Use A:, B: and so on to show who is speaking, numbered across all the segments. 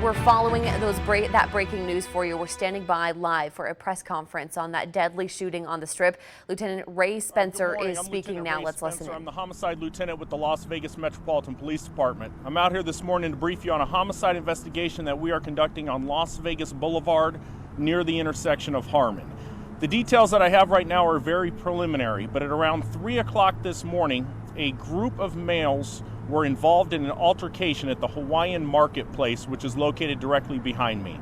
A: We're following that breaking news for you. We're standing by live for a press conference on that deadly shooting on the Strip. Lieutenant Ray Spencer is speaking now. Let's listen in.
B: I'm the homicide lieutenant with the Las Vegas Metropolitan Police Department. I'm out here this morning to brief you on a homicide investigation that we are conducting on Las Vegas Boulevard near the intersection of Harmon. The details that I have right now are very preliminary, but at around 3 o'clock this morning, a group of males were involved in an altercation at the Hawaiian Marketplace, which is located directly behind me.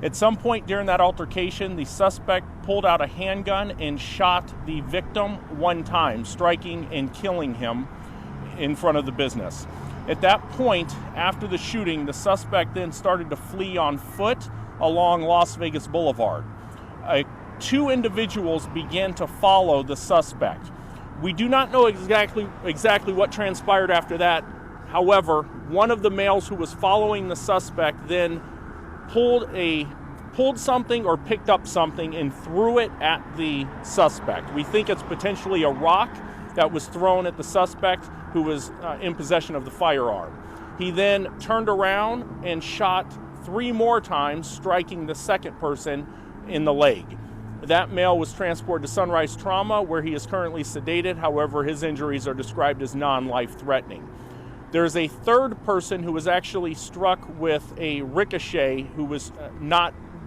B: At some point during that altercation, the suspect pulled out a handgun and shot the victim 1 time, striking and killing him in front of the business. At that point, after the shooting, the suspect then started to flee on foot along Las Vegas Boulevard. 2 individuals began to follow the suspect. We do not know exactly what transpired after that. However, one of the males who was following the suspect then pulled something or picked up something and threw it at the suspect. We think it's potentially a rock that was thrown at the suspect who was in possession of the firearm. He then turned around and shot 3 more times, striking the second person in the leg. That male was transported to Sunrise Trauma, where he is currently sedated. However, his injuries are described as non-life-threatening. There's a third person who was actually struck with a ricochet who was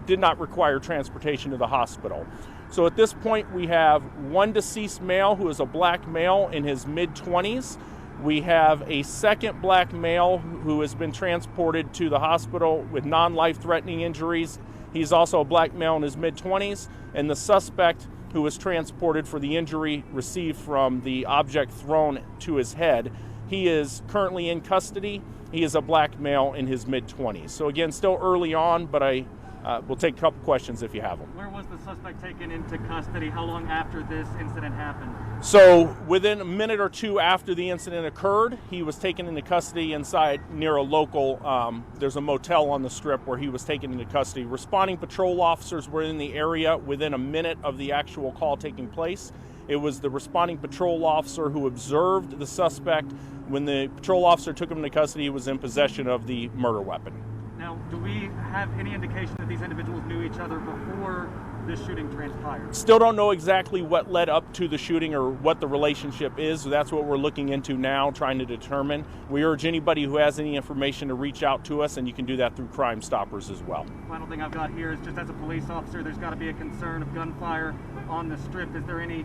B: did not require transportation to the hospital. So at this point, we have 1 deceased male who is a black male in his mid-20s. We have a second black male who has been transported to the hospital with non-life-threatening injuries. He's also a black male in his mid-20s, and the suspect who was transported for the injury received from the object thrown to his head. He is currently in custody. He is a black male in his mid-20s. So again, still early on, but I will take a couple questions if you have them.
C: Where was the suspect taken into custody? How long after this incident happened?
B: So within a minute or 2 after the incident occurred, he was taken into custody inside near a local, there's a motel on the Strip where he was taken into custody. Responding patrol officers were in the area within a minute of the actual call taking place. It was the responding patrol officer who observed the suspect. When the patrol officer took him into custody, he was in possession of the murder weapon.
C: Now, do we have any indication that these individuals knew each other before this shooting transpired?
B: Still don't know exactly what led up to the shooting or what the relationship is. So that's what we're looking into now, trying to determine. We urge anybody who has any information to reach out to us, and you can do that through Crime Stoppers as well.
C: Final thing I've got here is just as a police officer, there's got to be a concern of gunfire on the Strip. Is there anything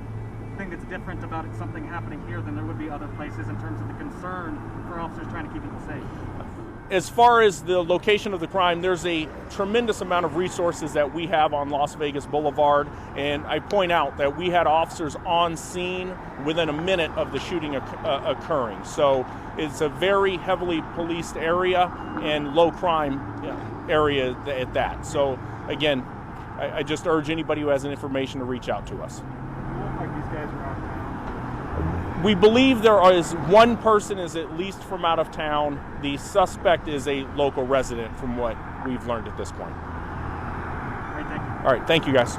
C: that's different about it, something happening here than there would be other places in terms of the concern for officers trying to keep people safe?
B: As far as the location of the crime, there's a tremendous amount of resources that we have on Las Vegas Boulevard, and I point out that we had officers on scene within a minute of the shooting occurring. So it's a very heavily policed area and low crime area at that. So again, I just urge anybody who has any information to reach out to us.
C: It looked like these guys were out of town.
B: We believe there is 1 person is at least from out of town. The suspect is a local resident from what we've learned at this point.
C: All right, thank you.
B: All right, thank you guys.